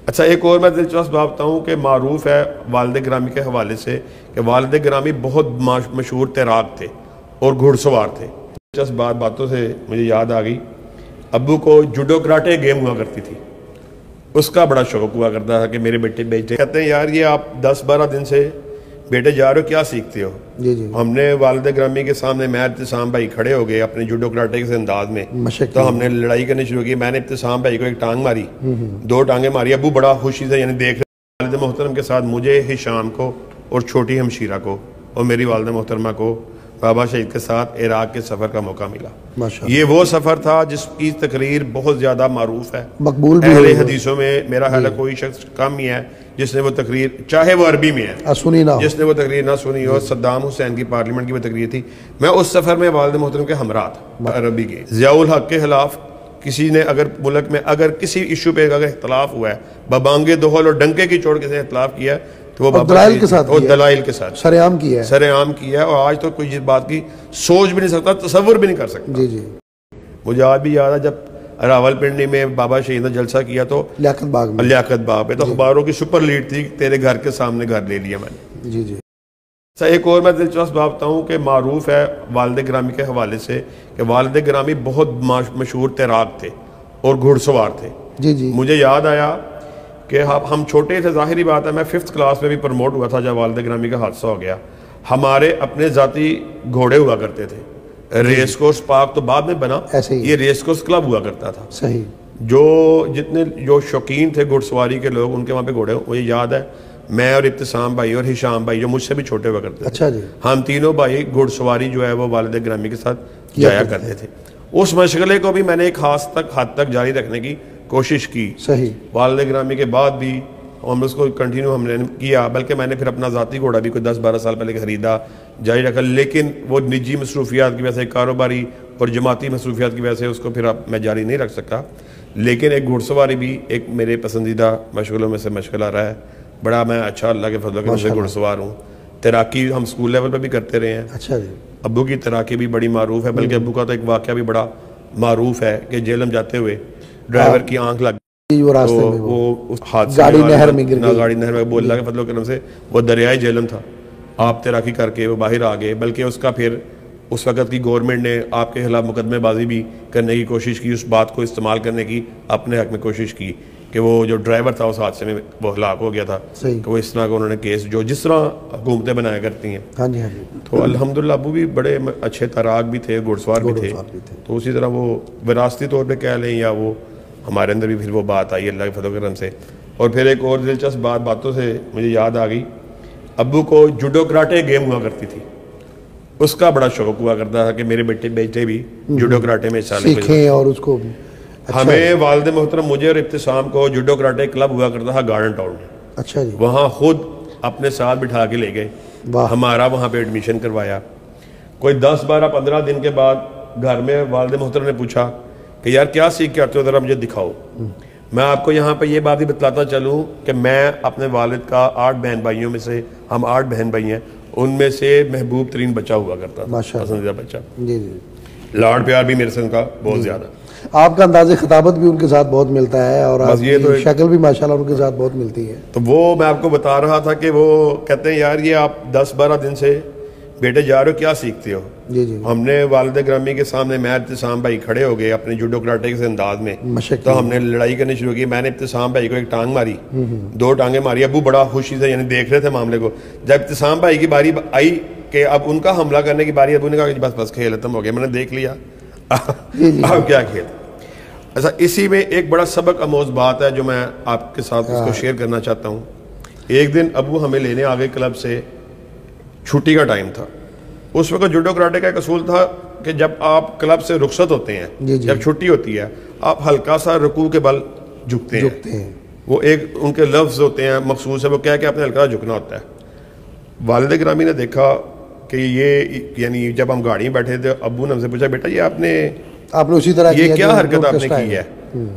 اچھا ایک اور میں دلچسپ بات بتاؤں کہ معروف ہے والد گرامی کے حوالے سے کہ والد گرامی بہت مشہور تیراک تھے اور گھڑ سوار تھے. دلچسپ باتوں سے مجھے یاد آ گئی، ابو کو جوڈو کراٹے گیم ہوا کرتی تھی، اس کا بڑا شوق ہوا کرتا تھا کہ میرے بیٹے کہتے ہیں یار یہ آپ 10-12 دن سے بیٹے جا رہے ہو، کیا سیکھتے ہو؟ ہم نے والد گرامی کے سامنے میں ابتسام بھائی کھڑے ہو گئے اپنے جوڈو کراٹے کے انداز میں، تو ہم نے لڑائی کرنی شروع کی. میں نے ابتسام بھائی کو ایک ٹانگ ماری، 2 ٹانگیں ماری. ابو بڑا خوشی سے یعنی دیکھ رہے والد محترم کے ساتھ مجھے، ہشام کو اور چھوٹی ہمشیرہ کو اور میری والدہ محترمہ کو بابا شہید کے ساتھ عراق کے سفر کا موقع ملا. یہ وہ سفر تھا جس کی تقریر بہت زیادہ معروف ہے، مقبول بھی. اہل حدیثوں میں میرا خیال ہے کوئی شخص کم ہی ہے جس نے وہ تقریر، چاہے وہ عربی میں ہے، جس نے وہ تقریر نہ سنی ہو. صدام حسین کی پارلیمنٹ کی وہ تقریر تھی. میں اس سفر میں والد محترم کے ہمراہ تھا عربی کے. ضیاء الحق کے خلاف کسی نے اگر ملک میں اگر کسی ایشو پہ اگر اختلاف ہوا ہے، ببانگے دہل اور ڈنکے کی چوٹ کے سے اختلاف کیا ہے تو وہ دلائل کے ساتھ سرعام کیا ہے. اور آج تو کوئی اس بات کی سوچ بھی نہیں سکتا، تصور بھی نہیں کر سکتا. مجھے آج بھی یاد ہے جب راول پنڈی میں بابا شہید نے جلسہ کیا تو لیاقت باغ پہ، تو اخباروں کی سپر لیڈ تھی تیرے گھر کے سامنے گھر لے لیا میں نے. ایک اور میں دلچسپ بات بتاؤں کہ معروف ہے والد گرامی کے حوالے سے کہ والد گرامی بہت مشہور تیراک تھے اور گھڑ سوار تھے. مجھے یاد آیا کہ ہم چھوٹے تھے، ظاہری بات ہے میں 5th کلاس میں بھی پروموٹ ہوا تھا جب والد گرامی کا حادثہ ہو گیا. ہمارے اپنے ذاتی گھوڑے ہوا کرتے تھے. ریس کورس پارک تو بعد میں بنا، یہ ریس کورس کلب ہوا کرتا تھا. جو شوقین تھے گھڑ سواری کے لوگ، ان کے وہاں پہ گھوڑے، مجھے یاد ہے میں اور ابتسام بھائی اور ہشام بھائی جو مجھ سے بھی چھوٹے ہوا کرتے تھے، ہم تینوں بھائی گھڑ سواری جو ہے وہ والد گرامی کے ساتھ جایا کرتے تھے. اس مشغلے کو بھی میں نے ایک خاص حد تک جاری رکھنے کی کوشش کی. والد گرامی کے بعد بھی ہم اس کو کنٹینیو ہم نے کیا، بلکہ میں نے پھر اپنا ذاتی گھوڑا بھی کوئی 10-12 سال پہلے خریدا، جاری رکھا. لیکن وہ نجی مصروفیات کی وجہ سے، کاروباری اور جماعتی مصروفیات کی وجہ سے اس کو پھر اب میں جاری نہیں رکھ سکا. لیکن ایک گھڑ سواری بھی ایک میرے پسندیدہ مشغلوں میں سے مشغلہ رہا ہے. بڑا میں اچھا اللہ کے فضل و کرم سے گھڑ سوار ہوں. تیراکی ہم اسکول لیول پہ بھی کرتے رہے ہیں. ابو کی تیراکی بھی بڑی معروف ہے، بلکہ ابو کا تو ایک واقعہ بھی بڑا معروف ہے کہ جیلم جاتے ہوئے ڈرائیور کی آنکھ لگ وہ حادثہ نہر میں وہ اللہ کے فضل و کرم سے وہ دریائے جیلم تھا. آپ تیراکی کر کے وہ باہر آ گئے، بلکہ اس کا پھر اس وقت کی گورنمنٹ نے آپ کے خلاف مقدمے بازی بھی کرنے کی کوشش کی، اس بات کو استعمال کرنے کی اپنے حق میں کوشش کی کہ وہ جو ڈرائیور تھا اس حادثے میں وہ ہلاک ہو گیا تھا. کہ وہ اس طرح کا انہوں نے کیس جو جس طرح حکومتیں بنایا کرتی ہیں. تو الحمدللہ ابو بھی بڑے اچھے تیراک بھی تھے، گھڑ سوار بھی تھے. تو اسی طرح وہ وراثتی طور پہ کہہ لیں یا وہ ہمارے اندر بھی پھر وہ بات آئی اللہ کے فضل و کرم سے. اور پھر ایک اور دلچسپ باتوں سے مجھے یاد آ گئی، ابو کو جوڈو کراٹے گیم ہوا کرتی تھی، اس کا بڑا شوق ہوا کرتا تھا کہ میرے بیٹے بھی جوڈو کراٹے میں سیکھیں. اور اس کو ہمیں والد محترم مجھے اور ابتسام کو جوڈو کراٹے کلب ہوا کرتا تھا گارڈن ٹاؤن میں. وہاں خود اپنے ساتھ بٹھا کے لے گئے، ہمارا وہاں پہ ایڈمیشن کروایا. کوئی 10-12-15 دن کے بعد گھر میں والد محترم نے پوچھا کہ یار کیا سیکھ کے آتے ہو، ذرا مجھے دکھاؤ. میں آپ کو یہاں پہ یہ بات بھی بتلاتا چلوں کہ میں اپنے والد کا 8 بہن بھائیوں میں سے، ہم 8 بہن بھائی ہیں، ان میں سے محبوب ترین بچہ ہوا کرتا تھا، پسندیدہ بچہ. لاڈ پیار بھی میرے سے ان کا بہت زیادہ. آپ کا انداز خطابت بھی ان کے ساتھ بہت ملتا ہے اور آپ کی شکل بھی ماشاءاللہ ان کے ساتھ بہت ملتی ہے. تو وہ میں آپ کو بتا رہا تھا کہ وہ کہتے ہیں یار یہ آپ 10-12 دن سے بیٹے جا رہے ہو، کیا سیکھتے ہو؟ ہم نے والد گرامی کے سامنے میں ابتسام بھائی کھڑے ہو گئے اپنے جوڈو کراٹے کے انداز میں، تو ہم نے لڑائی کرنی شروع کی. میں نے ابتسام بھائی کو ایک ٹانگ ماری، 2 ٹانگیں ماری. ابو بڑا خوشی سے یعنی دیکھ رہے تھے معاملے کو. جب ابتسام بھائی کی باری آئی کہ اب ان کا حملہ کرنے کی باری، ابو نے کہا کہ بس کھیل ختم ہو گیا، میں نے دیکھ لیا اب کیا کھیل. ایسا اسی میں ایک بڑا سبق آموز بات ہے جو میں آپ کے ساتھ اس کو شیئر کرنا چاہتا ہوں. ایک دن ابو ہمیں لینے آ گئے کلب سے، چھٹی کا ٹائم تھا. اس وقت جوڈو کراٹے کا ایک اصول تھا کہ جب آپ کلب سے رخصت ہوتے ہیں، جب چھٹی ہوتی ہے، آپ ہلکا سا رکوع کے بل جھکتے ہیں. وہ ایک ان کے لفظ ہوتے ہیں مخصوص ہے، وہ کہہ کے آپ نے ہلکا جھکنا ہوتا ہے. والد گرامی نے دیکھا کہ یہ یعنی جب ہم گاڑی میں بیٹھے تھے، ابو نے ہم سے پوچھا بیٹا یہ آپ نے اسی طرح یہ کیا حرکت آپ نے کی ہے؟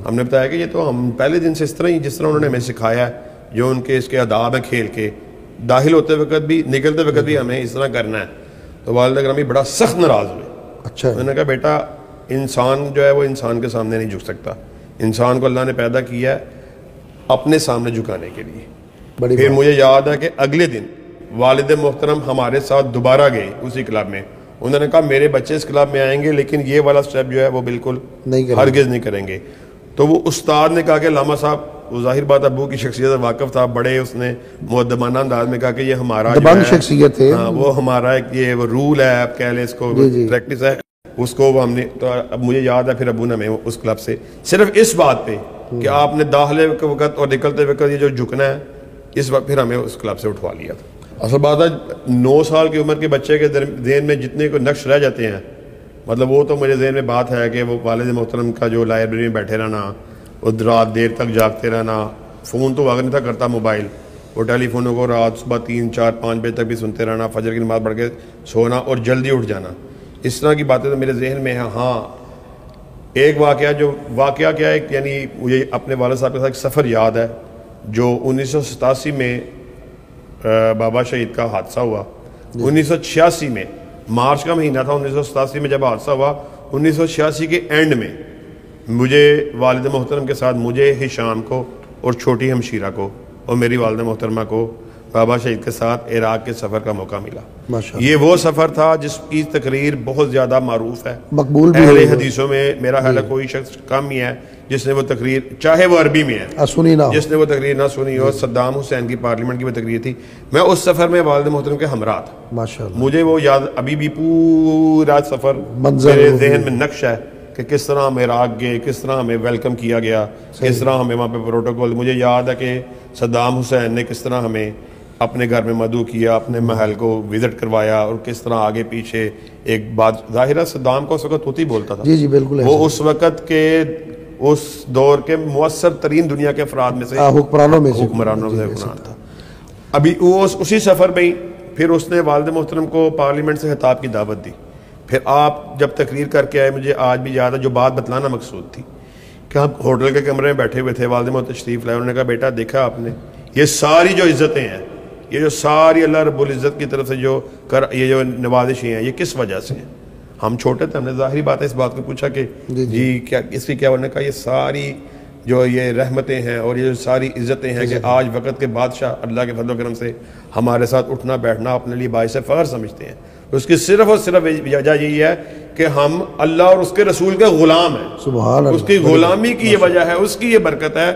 ہم نے بتایا کہ یہ تو ہم پہلے دن سے اس طرح ہی جس طرح انہوں نے ہمیں سکھایا ہے، جو ان کے اس کے آداب ہیں کھیل کے، داخل ہوتے وقت بھی نکلتے وقت بھی ہمیں اس طرح کرنا ہے. تو والد گرامی بڑا سخت ناراض ہوئے. میں نے کہا بیٹا انسان جو ہے وہ انسان کے سامنے نہیں جھک سکتا. انسان کو اللہ نے پیدا کیا ہے، اپنے سامنے جھکانے کے لیے. پھر مجھے یاد ہے کہ اگلے دن والد محترم ہمارے ساتھ دوبارہ گئے اسی کلب میں. انہوں نے کہا میرے بچے اس کلب میں آئیں گے لیکن یہ والا سٹیپ جو ہے وہ بالکل ہرگز نہیں کریں گے. تو وہ استاد نے کہا کہ علامہ صاحب, وہ ظاہر بات ابو کی شخصیت سے واقف تھا, بڑے اس نے مؤدبانہ انداز میں کہا کہ یہ ہمارا شخصیت ہے, وہ ہمارا ایک یہ وہ رول ہے, آپ کہہ لیں اس کو پریکٹس ہے, اس کو ہم نے. تو اب مجھے یاد ہے پھر ابو نے ہمیں اس کلب سے صرف اس بات پہ کہ آپ نے داخلے کے وقت اور نکلتے وقت یہ جو جھکنا ہے, اس وقت پھر ہمیں اس کلب سے اٹھوا لیا تھا. اصل بات ہے 9 سال کی عمر کے بچے کے ذہن میں جتنے کو نقش رہ جاتے ہیں, مطلب وہ تو میرے ذہن میں بات ہے کہ وہ والد محترم کا جو لائبریری میں بیٹھے رہنا, وہ رات دیر تک جاگتے رہنا, فون تو وقت نہیں تھا کرتا موبائل, وہ ٹیلی فونوں کو رات صبح 3, 4, 5 بجے تک بھی سنتے رہنا, فجر کی نماز پڑھ کے سونا اور جلدی اٹھ جانا, اس طرح کی باتیں تو میرے ذہن میں ہیں. ہاں ایک واقعہ کیا ہے, یعنی مجھے اپنے والد صاحب کے ساتھ ایک سفر یاد ہے جو 1987 میں بابا شہید کا حادثہ ہوا. 1986 میں مارچ کا مہینہ تھا, 1987 میں جب حادثہ ہوا, 1986 کے اینڈ میں مجھے والد محترم کے ساتھ, مجھے ہشام کو اور چھوٹی ہمشیرہ کو اور میری والدہ محترمہ کو بابا شہید کے ساتھ عراق کے سفر کا موقع ملا. یہ وہ سفر تھا جس کی تقریر بہت زیادہ معروف ہے, مقبول بھی اہل حدیثوں میں. میرا خیال ہے کوئی شخص کم ہی ہے جس نے وہ تقریر, چاہے وہ عربی میں ہے, جس نے وہ تقریر نہ سنی ہو. صدام حسین کی پارلیمنٹ کی وہ تقریر تھی. میں اس سفر میں والد محترم کے ہمراہ تھا. مجھے وہ یاد ابھی بھی پورا سفر میرے ذہن میں نقش ہے کہ کس طرح ہم عراق گئے, کس طرح ہمیں ویلکم کیا گیا, کس طرح ہمیں وہاں پہ پروٹوکول. مجھے یاد ہے کہ صدام حسین نے کس طرح ہمیں اپنے گھر میں مدعو کیا, اپنے محل کو وزٹ کروایا, اور کس طرح آگے پیچھے ایک بات. ظاہرہ صدام کو اس وقت طوطی بولتا تھا, جی بالکل, وہ اس وقت کے اس دور کے مؤثر ترین دنیا کے افراد میں سے, حکمرانوں میں سے تھا. ابھی وہ اسی سفر میں ہی پھر اس نے والد محترم کو پارلیمنٹ سے خطاب کی دعوت دی. پھر آپ جب تقریر کر کے آئے, مجھے آج بھی یاد ہے جو بات بتلانا مقصود تھی کہ ہم ہوٹل کے کمرے میں بیٹھے ہوئے تھے, والد محترم تشریف لائے. انہوں نے کہا بیٹا دیکھا آپ نے یہ ساری جو عزتیں ہیں, یہ جو ساری اللہ رب العزت کی طرف سے یہ جو نوازشیں ہیں, یہ کس وجہ سے ہیں. ہم چھوٹے تھے, ہم نے ظاہری بات ہے اس بات کو پوچھا کہ جی کیا اس کی کیا. انہوں نے کہا یہ ساری جو یہ رحمتیں ہیں اور یہ جو ساری عزتیں ہیں کہ آج وقت کے بادشاہ اللہ کے فضل و کرم سے ہمارے ساتھ اٹھنا بیٹھنا اپنے لیے باعث فخر سمجھتے ہیں. اس کی صرف اور صرف وجہ یہی ہے کہ ہم اللہ اور اس کے رسول کے غلام ہیں. سبحان اللہ. اس کی غلامی کی یہ وجہ ہے, اس کی یہ برکت ہے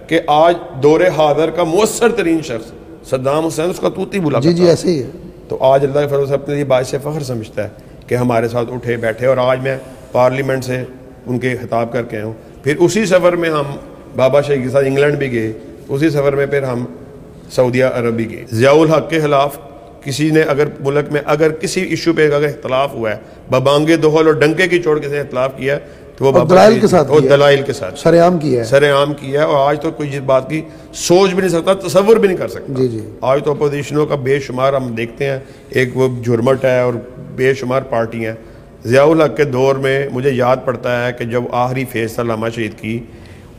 کہ آج دور حاضر کا مؤثر ترین شخص صدام حسین اس کا طوطی بلا کرتا. جی ایسے ہی ہے. تو آج اللہ کے فضل سے اپنے لیے باعث فخر سمجھتا ہے کہ ہمارے ساتھ اٹھے بیٹھے. اور آج میں پارلیمنٹ سے ان کے خطاب کر کے ہوں. پھر اسی سفر میں ہم بابا شہید کے ساتھ انگلینڈ بھی گئے, اسی سفر میں پھر ہم سعودیہ عرب بھی گئے. ضیاء الحق کے خلاف کسی نے اگر ملک میں اگر کسی ایشو پہ اگر اختلاف ہوا ہے, ببانگے دہل اور ڈنکے کی چوٹ کسی نے اختلاف کیا ہے, تو وہ دلائل کے ساتھ, دلائل کے ساتھ سرعام کیا ہے. اور آج تو کوئی بات کی سوچ بھی نہیں سکتا, تصور بھی نہیں کر سکتا. جی آج تو اپوزیشنوں کا بے شمار ہم دیکھتے ہیں, ایک وہ جھرمٹ ہے اور بے شمار پارٹی ہیں. ضیاء الحق کے دور میں مجھے یاد پڑتا ہے کہ جب آخری فیز تھا علامہ شہید کی,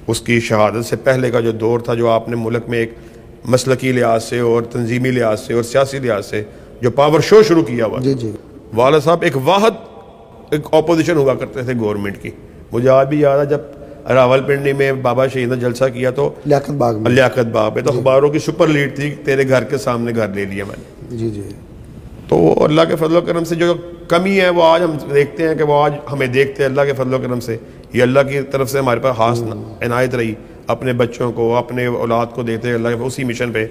اس کی شہادت سے پہلے کا جو دور تھا, جو آپ نے ملک میں ایک مسلکی لحاظ سے اور تنظیمی لحاظ سے اور سیاسی لحاظ سے جو پاور شو شروع کیا ہوا, والد صاحب ایک واحد ایک اپوزیشن ہوا کرتے تھے گورنمنٹ کی. مجھے آج بھی یاد ہے جب راول پنڈی میں بابا شہید نے جلسہ کیا تو لیاقت باغ میں, تو اخباروں کی سپر لیڈ تھی, تیرے گھر کے سامنے گھر لے لیا میں نے. تو اللہ کے فضل و کرم سے جو کمی ہے وہ آج ہم دیکھتے ہیں کہ وہ آج ہمیں دیکھتے ہیں اللہ کے فضل و کرم سے. یہ اللہ کی طرف سے ہمارے پاس خاص عنایت رہی, اپنے بچوں کو اپنے اولاد کو دیتے اللہ کے اسی مشن پہ